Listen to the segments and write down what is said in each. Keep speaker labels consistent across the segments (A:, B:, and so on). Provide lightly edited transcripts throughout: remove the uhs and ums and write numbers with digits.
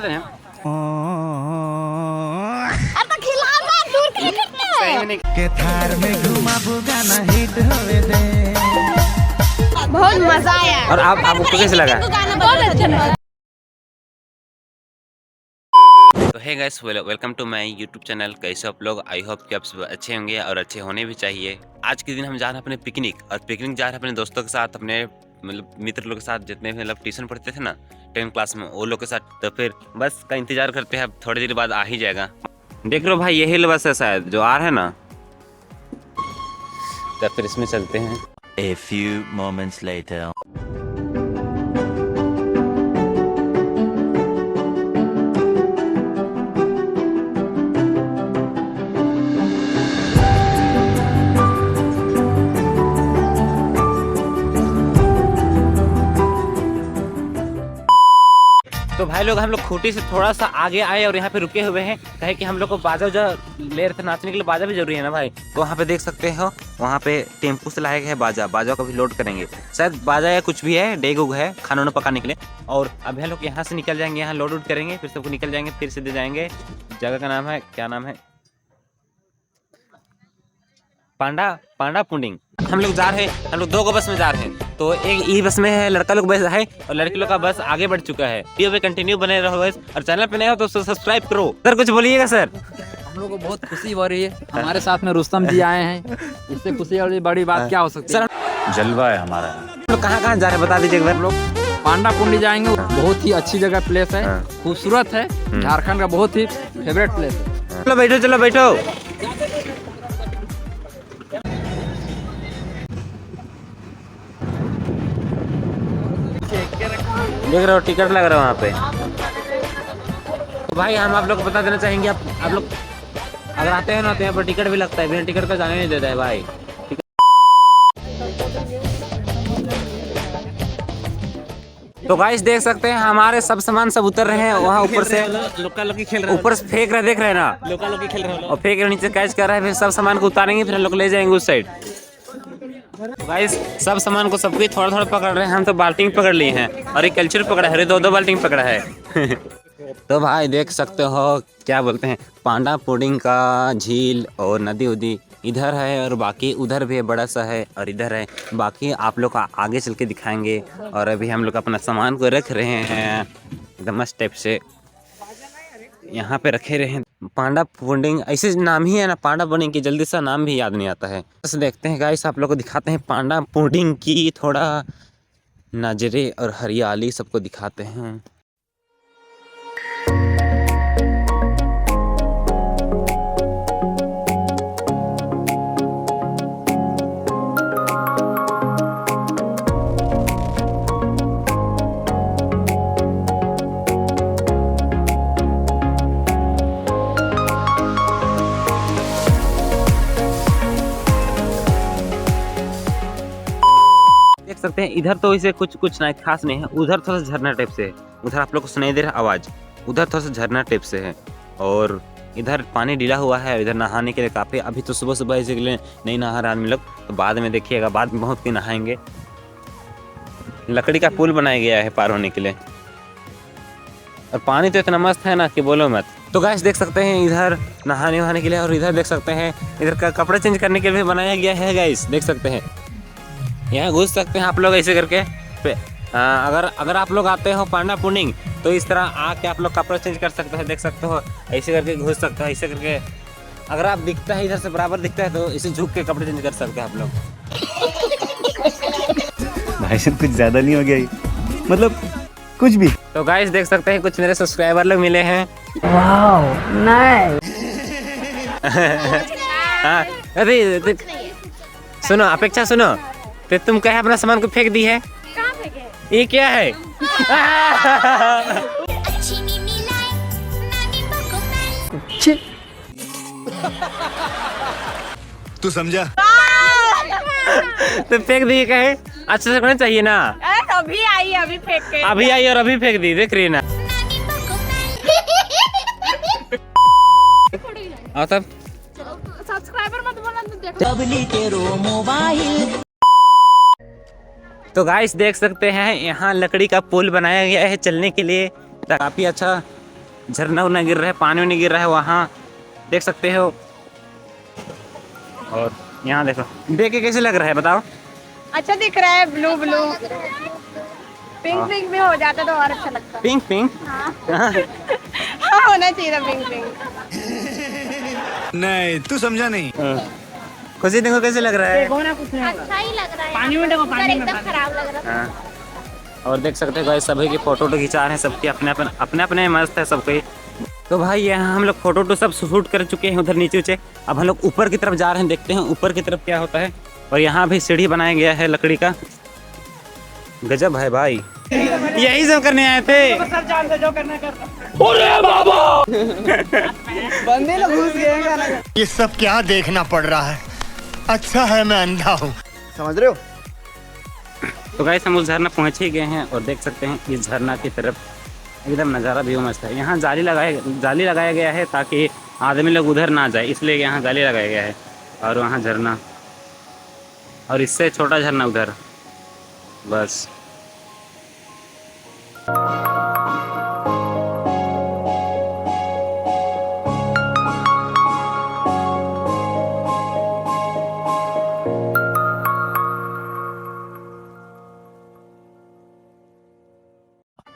A: खिला दें
B: के थार में घुमाबू गाना हिट होवे दे।
C: बहुत मजा आया।
A: और आपको कैसे लगा?
C: बहुत अच्छा लगा।
A: तो hey guys, welcome to my YouTube channel. कैसे आप लोग? आई होप कि आप सब अच्छे होंगे और अच्छे होने भी चाहिए। आज के दिन हम जा रहे हैं अपने पिकनिक, और पिकनिक जा रहे हैं अपने दोस्तों के साथ, अपने मतलब मित्र लोग के साथ, जितने भी मतलब ट्यूशन पढ़ते थे ना 10 क्लास में, वो लोग के साथ। तो फिर बस का इंतजार करते हैं, अब थोड़ी देर बाद आ ही जाएगा। देख लो भाई, यही बस है शायद जो आ रहा है ना, तो फिर इसमें चलते हैं।
D: A few moments later.
A: तो भाई लोग, हम लोग खूंटी से थोड़ा सा आगे आए और यहाँ पे रुके हुए हैं, कहे कि हम लोग को बाजा उजा ले रहे थे, नाचने के लिए बाजा भी जरूरी है ना भाई। तो वहाँ पे देख सकते हो, वहाँ पे टेम्पू से लाया गया है बाजा को भी लोड करेंगे, शायद बाजा या कुछ भी है, डेग उग है खाना वाना पकाने के लिए। और अभी हम लोग यहाँ से निकल जाएंगे, यहाँ लोड उड करेंगे, फिर सबको निकल जाएंगे, फिर सीधे जाएंगे। जगह का नाम है, क्या नाम है, पांडा पुंडिंग। हम लोग जा रहे हैं, हम लोग 2 बस में जा रहे हैं। तो एक ई बस में है, लड़का लोग बस है, और लड़की लोग का बस आगे बढ़ चुका है। वीडियो पे कंटिन्यू बने रहो गाइस, और चैनल पे नए हो तो सब्सक्राइब करो। सर कुछ बोलिएगा सर।
E: हम लोग को बहुत खुशी हो रही है, हमारे साथ में रुस्तम जी आए हैं, इससे खुशी वाली बड़ी बात क्या हो सकती है।
D: जलवा है हमारा।
A: हम लोग कहाँ जा रहे हैं बता दीजिए एक बार। हम लोग
E: पांडा पुंडी जाएंगे, बहुत ही अच्छी जगह प्लेस है, खूबसूरत है, झारखंड का बहुत ही फेवरेट प्लेस है।
A: चलो बैठो। देख रहे हो, टिकट लग रहा है वहाँ पे। तो भाई हम आप लोग को बता देना चाहेंगे, आप लोग अगर आते हैं ना तो यहाँ पर टिकट भी लगता है, बिना टिकट का जाने नहीं देता है भाई। तो गाइस देख सकते हैं, हमारे सब सामान सब उतर रहे हैं वहाँ ऊपर से, ऊपर से फेंक रहे, देख रहे हैं ना, और फेंक रहे, नीचे कैच कर रहे हैं, फिर सब सामान को उतारेंगे, फिर हम लोग ले जाएंगे उस साइड। गाइस सब सामान को सबको थोड़ा पकड़ रहे हैं, हम तो बाल्टी पकड़ लिए हैं, और एक कल्चर पकड़ा है, 2 बाल्टी पकड़ा है। तो भाई देख सकते हो, क्या बोलते हैं, पांडा पुडिंग का झील और नदी उदी इधर है, और बाकी उधर भी बड़ा सा है, और इधर है, बाकी आप लोग का आगे चल के दिखाएंगे। और अभी हम लोग अपना सामान को रख रहे हैं एकदम मस्त टाइप से, यहाँ पे रखे रहे हैं। पांडा पुडिंग ऐसे नाम ही है ना, पांडा पुडिंग की जल्दी सा नाम भी याद नहीं आता है। बस देखते हैं गाइस, आप लोग को दिखाते हैं पांडा पुडिंग की थोड़ा नज़रे और हरियाली सबको दिखाते हैं। देख सकते हैं इधर तो इसे कुछ ना खास नहीं है, उधर थोड़ा सा झरना टाइप से है, उधर आप लोग को सुनाई दे रहा आवाज़, उधर थोड़ा सा झरना टाइप से है, और इधर पानी ढीला हुआ है, इधर नहाने के लिए काफ़ी। अभी तो सुबह इसे के लिए नहीं नहा रहा आदमी लोग, तो बाद में देखिएगा, बाद में बहुत ही नहाएंगे। लकड़ी का पुल बनाया गया है पार होने के लिए, और पानी तो इतना मस्त है ना कि बोलो मत। तो गाइस देख सकते हैं इधर नहाने वहाने के लिए, और इधर देख सकते हैं इधर का कपड़े चेंज करने के लिए बनाया गया है। गाइस देख सकते हैं, यहाँ घुस सकते हैं आप लोग ऐसे करके। अगर आप लोग आते हो पांडा पुडिंग, तो इस तरह आके आप लोग कपड़े चेंज कर सकते हैं, देख सकते हो, ऐसे करके घुस सकते हो, ऐसे करके। अगर आप दिखता है इधर से बराबर दिखता है, तो इसे झुक के कपड़े चेंज कर सकते हैं आप लोग।
D: भाई साहब कुछ ज्यादा नहीं हो गया ये? मतलब कुछ भी।
A: तो गाइस देख सकते हैं, कुछ मेरे सब्सक्राइबर लोग मिले हैं।
C: Wow nice.
A: हाँ अरे सुनो, अपेक्षा सुनो, तो तुम कहे अपना सामान को फेंक दी है?
C: कहाँ फेंके?
A: ये क्या है?
B: तू समझा?
A: तो फेंक दी कहे, अच्छा से करना चाहिए ना।
C: अभी आई, अभी फेंक के।
A: अभी आई और अभी फेंक दी, देख रही है ना। और तब
C: सब्सक्राइबर मत बोलना तो देखो।
A: तो गाइस देख सकते हैं, यहाँ लकड़ी का पुल बनाया गया है चलने के लिए, काफ़ी अच्छा झरना उरना गिर रहा है, पानी नहीं गिर रहा है, वहाँ देख सकते हो। और यहाँ देखो, देख के कैसे लग रहा है बताओ?
C: अच्छा दिख रहा है, ब्लू ब्लू पिंक पिंक भी हो जाता तो और अच्छा लगता।
A: पिंक पिंक
C: हाँ होना चाहिए था पिंक पिंक।
B: नहीं तू समझा नहीं।
A: खुशी देखो कैसे लग रहा है।
C: अच्छा ही लग रहा है, पानी में देखो, पानी एकदम खराब लग रहा है।
A: और देख सकते हो गाइस सभी की फोटो खिंचा रहे हैं, सबके अपने अपने मस्त है सबके। तो भाई यहाँ हम लोग फोटो सब शूट कर चुके हैं उधर नीचे। अब हम लोग ऊपर की तरफ जा रहे हैं, देखते हैं ऊपर की तरफ क्या होता है। और यहाँ भी सीढ़ी बनाया गया है लकड़ी का, गजब है भाई। यही सब करने आए थे।
E: बंदे लोग घुस गए।
F: ये सब क्या देखना पड़ रहा है? अच्छा है मैं अंधा हूँ।
E: समझ रहे हो?
A: तो गाइस हम उस झरना पहुँच ही गए हैं और देख सकते हैं इस झरना की तरफ एकदम नज़ारा भी मस्त है। यहाँ जाली लगाया गया है ताकि आदमी लोग उधर ना जाए, इसलिए यहाँ जाली लगाया गया है। और वहाँ झरना, और इससे छोटा झरना उधर, बस।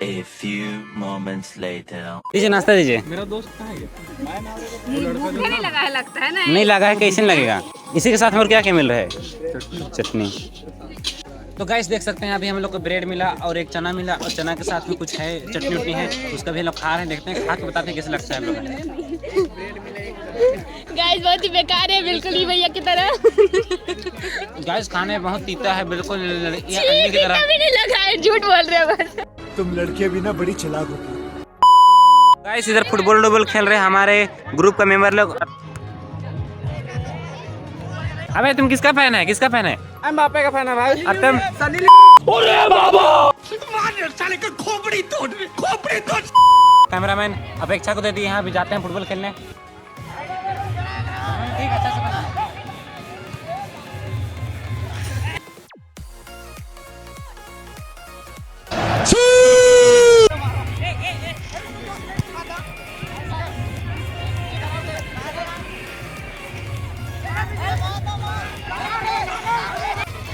G: A few moments later.
A: दीजिए नाश्ता दीजिए।
E: मेरा दोस्त कहाँ है?
C: भूखे नहीं लगा है लगता है ना।
A: नहीं लगा है, कैसे नहीं लगेगा? इसी के साथ और क्या क्या मिल रहा है? चटनी। तो गाइस देख सकते हैं अभी हम लोग को ब्रेड मिला और एक चना मिला, और चना के साथ में कुछ है, चटनी उटनी है, उसका भी हम लोग खा रहे हैं। देखते हैं, खा के बताते हैं कैसे लगता है हम लोग।
C: गाइस बहुत ही बेकार है, बिल्कुल ही भैया की तरह।
A: गाइस खाने में बहुत तीता है, बिल्कुल अंडे की तरह।
C: भी नहीं लगा है, झूठ बोल रहे हो बस।
F: तुम लड़के भी ना बड़ी चालाक हो।
A: गाइस इधर फुटबॉल खेल रहे हैं हमारे ग्रुप का मेंबर लोग। अबे तुम किसका फैन है? किसका फैन है?
E: एम्बापे का फैन है भाई।
A: और तुम? कैमरामैन अपेक्षा को दे दी, यहाँ भी जाते हैं फुटबॉल खेलने। ठीक है, अच्छा से बना।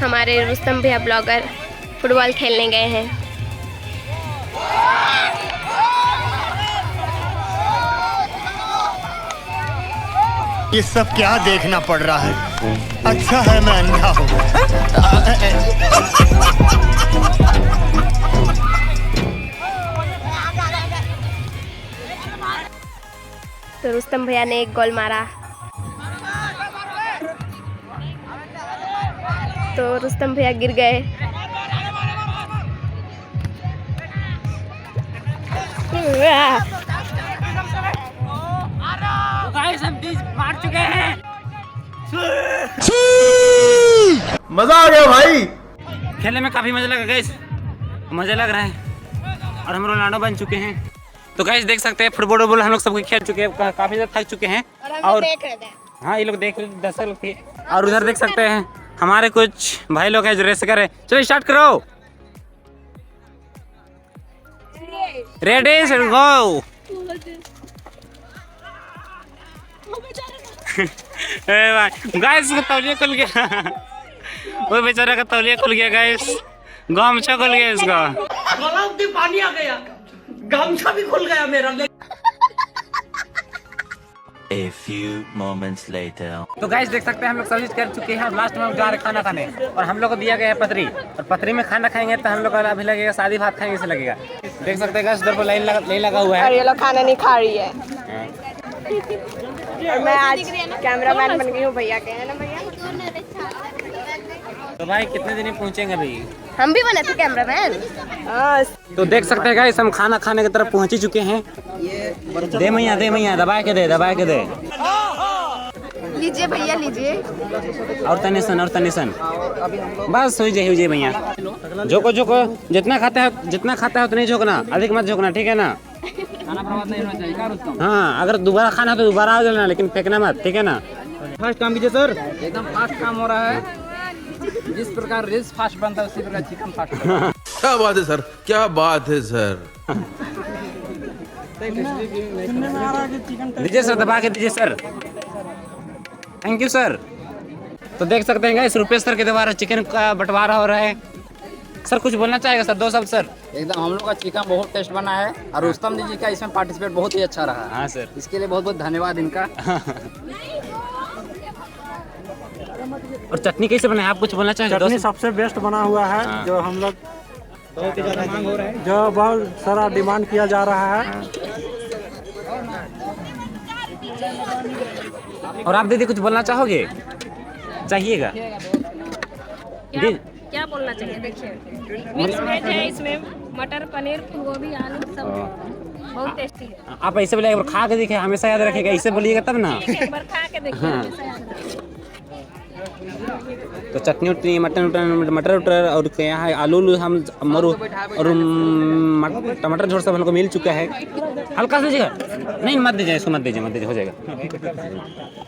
H: हमारे रुस्तम भैया ब्लॉगर फुटबॉल खेलने गए हैं।
F: ये सब क्या देखना पड़ रहा है? अच्छा है मैं अंधा हूँ।
H: तो रुस्तम भैया ने एक गोल मारा, तो रुस्तम भैया गिर गए।
A: मार चुके हैं।
F: मजा आ गया भाई।
A: खेलने में काफी मजा लगा गाइस, मजा लग रहा है। और हम रोनाल्डो बन चुके हैं। तो गाइस देख सकते हैं फुटबॉल हम लोग सबके खेल चुके हैं, काफी ज्यादा थक चुके हैं। और
C: देख रहे थे।
A: हाँ ये लोग देख रहे, 10 लोग थे। और उधर देख सकते हैं हमारे कुछ भाई लोग हैं जो रेस कर रहे हैं। चलो स्टार्ट करो, रेडी सेट गो। गाइस का तौलिया खुल गया। वो बेचारा का तौलिया खुल गया गाइस, गामछा खुल गया इसका।
I: पानी आ गया, गामछा भी खुल गया मेरा।
G: A few moments later.
A: तो गाइस देख सकते हैं हम लोग सब चीज कर चुके हैं। लास्ट में हम जा रहे खाना खाने, और हम लोग को दिया गया है पतरी, और पतरी में खाना खाएंगे तो हम लोग को अभी लगेगा शादी भात खाएंगे ऐसे लगेगा। देख सकते हैं गाइस उधर पर लाइन लगा हुआ है,
C: और ये लोग खाना नहीं खा रही है। और मैं आज कैमरामैन बन गई हूँ भैया के, है ना भैया?
A: तो भाई कितने दिन में पहुंचेंगे अभी?
H: हम भी बने थे कैमरामैन।
C: हाँ
A: तो देख सकते हैं गाइस हम खाना खाने की तरफ पहुंच ही चुके हैं। दे मैया दबा के दे।
H: लीजिए भैया लीजिए।
A: और तनिसन बस हो जाए भैया। झोंको जितना खाता है उतना ही झोंकना, अधिक मत झोंकना, ठीक है ना?
E: खाना बर्बाद नहीं होना चाहिए क्या रुस्तम?
A: हाँ अगर दोबारा खाना तो दोबारा आ जाना, लेकिन फेंकना मत, ठीक है ना?
E: फास्ट काम कीजिए सर, एकदम फास्ट काम हो रहा है। जिस प्रकार रिस फास्ट बनता है उसी प्रकार चिकन फास्ट बनता है।
J: क्या बात है सर, क्या बात है सर।
A: दीजिए सर, दबा के दीजिए सर। Thank you sir. तो देख सकते हैं गाइस, रुपेश सर के द्वारा चिकन का बंटवारा हो रहा है। सर कुछ बोलना चाहेगा सर? 2 शब्द सर।
E: एकदम हम लोग का चिकन बहुत टेस्ट बना है और रुस्तम जी का इसमें पार्टिसिपेट बहुत ही अच्छा रहा।
A: हाँ सर,
E: इसके लिए बहुत बहुत धन्यवाद इनका।
A: और चटनी कैसे बनाए, आप कुछ बोलना चाहेंगे?
J: चटनी सबसे बेस्ट बना हुआ है।
A: हाँ।
J: जो हम लोग बहुत ही ज़्यादा मांग हो रहा है, जो बहुत सारा डिमांड किया जा रहा है।
A: और आप दीदी कुछ बोलना चाहोगे? चाहिएगा?
H: क्या बोलना चाहिए? देखिए मिक्स वेज है, इसमें मटर पनीर फूलगोभी आलू सब बहुत टेस्टी है।
A: आप ऐसे बोले, एक बार खा के देखिए, हमेशा याद रखेगा। ऐसे बोलिएगा तब ना।
H: एक बार खा के देखिए, हमेशा याद रखिए।
A: तो चटनी उटनी, मटर उटर और क्या है, आलू हम मरु और टमाटर झोर सब हमको मिल चुका है। हल्का सा दीजिएगा, नहीं मत दीजिए, इसको मत दीजिए, हो जाएगा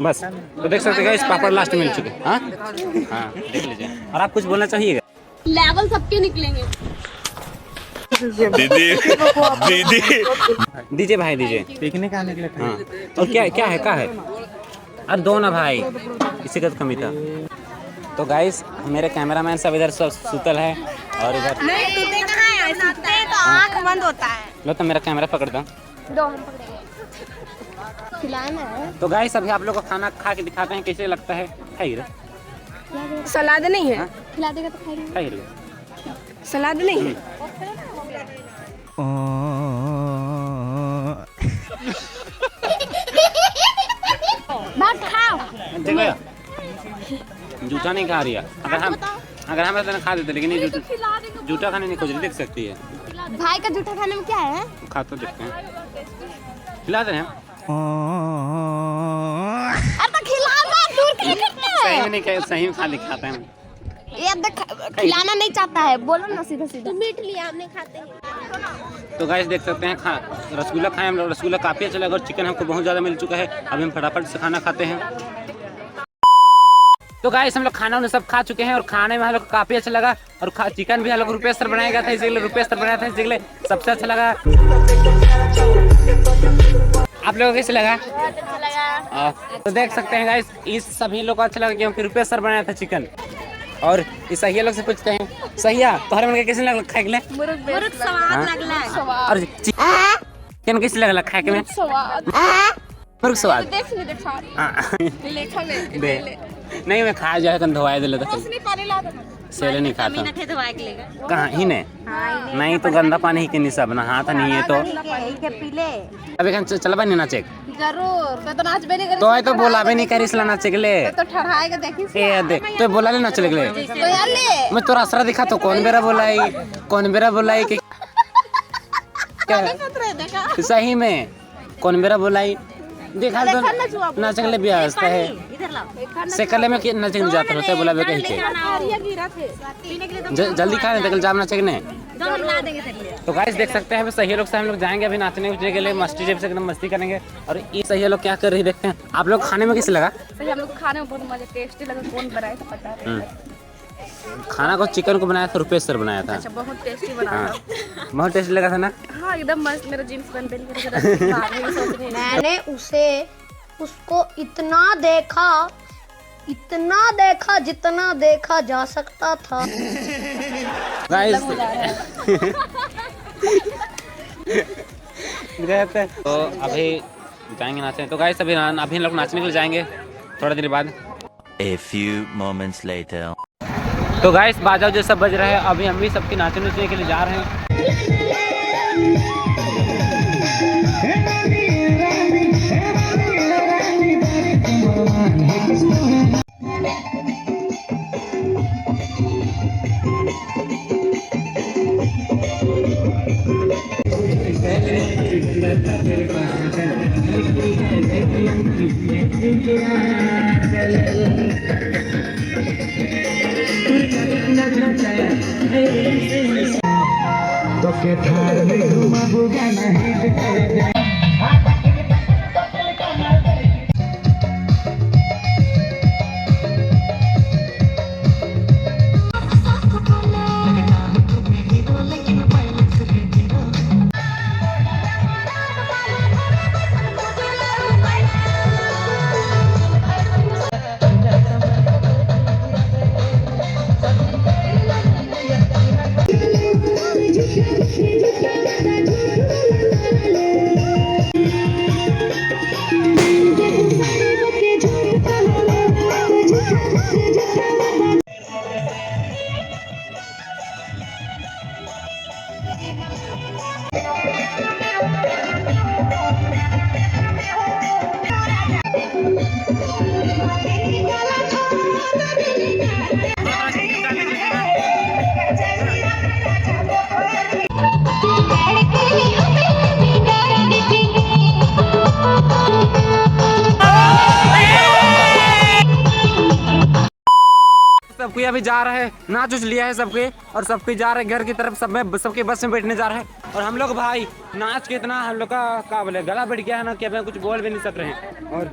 A: बस। तो देख सकते हैं इस पापड़ लास्ट मिल चुके। हाँ हाँ, देख लीजिए। और आप कुछ बोलना चाहिएगा?
H: लेवल सबके निकलेंगे।
A: दीजिए भाई, दीजिए।
J: पिकनिक आने के लिए।
A: हाँ, और क्या है? अरे दो ना भाई, इसी का तो कमी था। तो गाइस, मेरे कैमरामैन सब इधर सब सुतल है और इधर
C: नहीं टूटे कहाँ है, टूटे तो आँख बंद होता है।
A: लो तो मेरा कैमरा पकड़ दो।
H: खिलाना है।
A: तो गाइस, अभी आप लोग को खाना खा के दिखाते हैं कैसे लगता है। खाइए।
C: सलाद नहीं है?
H: खिला देगा तो खाएंगे।
A: खाइए।
C: सलाद नहीं है?
H: बात खाओ।
A: देखो, जूठा नहीं खा रही है। अगर हम तो खा देते, लेकिन ये जूठा खाने नहीं खोज रही, देख सकती है।
H: भाई का जूठा खाने में क्या है?
A: खा तो देखते हैं, खिला दे हैं।
H: अरे खिलाना दूर के
A: सही में नहीं खाए, सही में खाली खाते हैं।
H: ये देख, खिलाना नहीं चाहता है, बोलो ना सीधा सीधा। तो मीठ लिया हमने, खाते हैं।
A: तो गाइस देख सकते हैं, रसगुल्ला खाए हम लोग। रसगुल्ला काफ़ी अच्छा लगा और चिकन हमको बहुत ज़्यादा मिल चुका है। अभी हम फटाफट से खाना खाते हैं। तो गाइस, हम लोग खाना उन्हें सब खा चुके हैं और खाने में हम लोग काफ़ी अच्छा लगा। और चिकन भी हम लोग रुपेश सर बनाया गया था, इसीलिए रुपेश सर बनाया था, इसीलिए सबसे अच्छा लगा। आप लोगों को कैसे लगा? तो देख सकते हैं गाइस, इस सभी लोग को अच्छा लगा क्योंकि रुपेश सर बनाया था चिकन। और इस सहिया लोग से पूछते हैं, सहिया तोहरे मन के कैसे लगल खाए के लिए?
C: मुर्ग स्वाद लगला।
A: और चिकन कैसे लगल खाए के में? मुर्ग स्वाद। दे नहीं, मैं खा जाए कन धोवाए दे लेता। सेले नहीं खाता कहाँ ही ने? नहीं तो गंदा पानी ही के नहीं सब ना, हाथ नहीं है तो अभी कन चलबा नहीं नाचे
C: जरूर। तो नाच भी नहीं
A: तो तो बोला भी नहीं करी इसला नाचे के लिए।
C: तो ठहराएगा देखी
A: ए दे तो बोला ले नाचे के लिए।
C: तो यार ले
A: मैं तो असरा दिखा तो कौन बेरा बोलाई कि क्या सही में कौन बेरा बोलाई देखा तो नाचे के लिए व्यवस्था है। सेकले में नाचे के जाता होते बोला बे कहीं के जल्दी खा नहीं जाम नाचे के नहीं। तो गाइस देख सकते हैं, सही लोग से हम लोग जाएंगे अभी नाचने उचने के लिए, मस्ती जेब से एकदम मस्ती करेंगे। और ये सही लोग क्या कर रही देखते हैं। आप लोग खाने में कैसे लगा?
C: हम लोग खाने में बहुत मजा, टेस्टी लगा। कौन बनाया था पता है?
A: खाना को चिकन को बनाया था, रुपेश सर बनाया था।
C: अच्छा, बहुत टेस्टी बना था।
A: बहुत टेस्टी लगा था ना?
C: हाँ एकदम मस्त। मेरा जीन्स बन कर
H: मैंने उसको इतना देखा जितना देखा जा सकता था।
A: गाइस तो अभी जाएंगे नाचने। तो गाइस अभी हम लोग नाचने के लिए जाएंगे थोड़ा देर बाद।
G: A few moments later.
A: तो गाइस बाजा जो सब बज रहा है, अभी हम भी सबके नाचने के लिए जा रहे हैं।
B: तो के थार में घुमाबो गाना हिट कर दे।
A: भी अभी जा रहे हैं, नाच उच लिया है सबके और सबके जा रहे हैं घर की तरफ, सब में सबके बस में बैठने जा रहे हैं। और हम लोग भाई नाच के इतना हम लोग का क्या बोले गला बैठ गया है ना कि अब कुछ बोल भी नहीं सक रहे हैं। और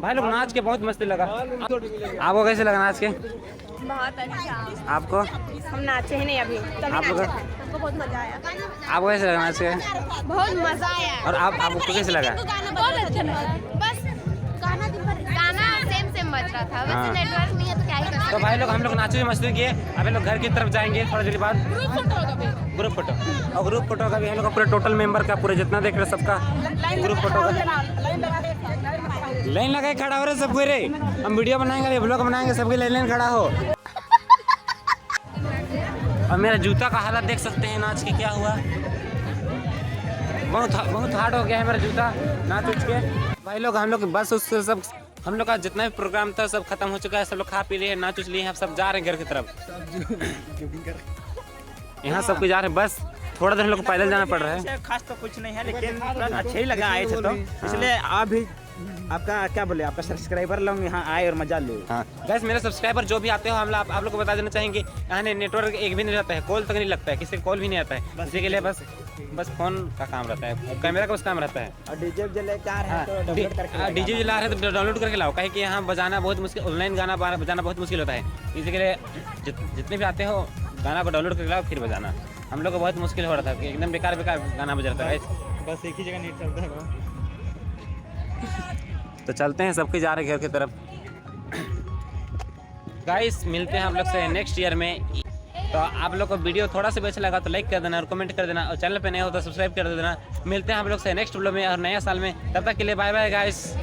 A: भाई लोग नाच के बहुत मस्ती लगा। आपको कैसे लगा नाच के?
C: बहुत अच्छा।
A: आपको?
C: हम नाचे ही नहीं अभी, तभी
A: आप लोग
C: नाचा है। हमको बहुत मजा आया।
A: आपको कैसे लगा नाच के?
C: बहुत मजा आया।
A: और आपको कैसे लगा?
C: बहुत अच्छा लगा। बस गाना सेम बज रहा था, वैसे नेटवर्क नहीं है तो क्या ही कर सकते।
A: तो भाई लोग हम लोग नाचे मस्ती किए, अभी लोग घर की तरफ जाएंगे थोड़ी देर बाद। ग्रुप फोटो और ग्रुप फोटो का भी हम लोग का पूरे टोटल मेंबर का पूरे जितना देख रहे सबका ग्रुप फोटो का लाइन लगा खड़ा हो रहे सब रे। हम वीडियो बनाएंगे, ब्लॉग बनाएंगे, सबकी लाइन खड़ा हो। और मेरा जूता का हालत देख सकते हैं नाच के क्या हुआ। बहुत हार्ड हो गया है मेरा जूता नाच उच के। भाई लोग हम लोग बस उससे सब हम लोग का जितना भी प्रोग्राम था सब खत्म हो चुका है। सब लोग खा पी लिए, नाच उच लिए हैं, सब जा रहे हैं घर की तरफ। यहाँ सब कुछ जा रहे हैं, बस थोड़ा देर हम लोग को पैदल जाना पड़ रहा है।
K: खास तो कुछ नहीं है, लेकिन अच्छा ही लगा आए थे तो इसलिए आप भी आपका क्या बोले आपका सब्सक्राइबर लोग यहाँ आए और मजा ले।
A: हाँ बस मेरे सब्सक्राइबर जो भी आते हो हम आप लोग को बता देना चाहेंगे यहाँ नेटवर्क एक भी नहीं रहता है, कॉल तक नहीं लगता है, किसी को कॉल भी नहीं आता है। इसी के लिए बस फोन का काम रहता है, कैमरा का बस काम रहता है।
K: और डीजे
A: डीजे जला रहे तो डाउनलोड करके लाओ, कहीं कि यहाँ बजाना बहुत मुश्किल, ऑनलाइन गाना बजाना बहुत मुश्किल होता है। इसी के लिए जितने भी आते हो गाना को डाउनलोड करके लाओ फिर बजाना। हम लोग को बहुत मुश्किल हो रहा था, एकदम बेकार गाना बज रहा था।
K: बस एक ही जगह नेट चलता है।
A: तो चलते हैं, सबके जा रहे घर की तरफ। गाइस मिलते हैं हम लोग से नेक्स्ट ईयर में। तो आप लोग को वीडियो थोड़ा सा भी अच्छा लगा तो लाइक कर देना और कमेंट कर देना, और चैनल पे नए हो तो सब्सक्राइब कर देना। मिलते हैं हम लोग से नेक्स्ट वीडियो में और नया साल में। तब तक के लिए बाय बाय गाइस।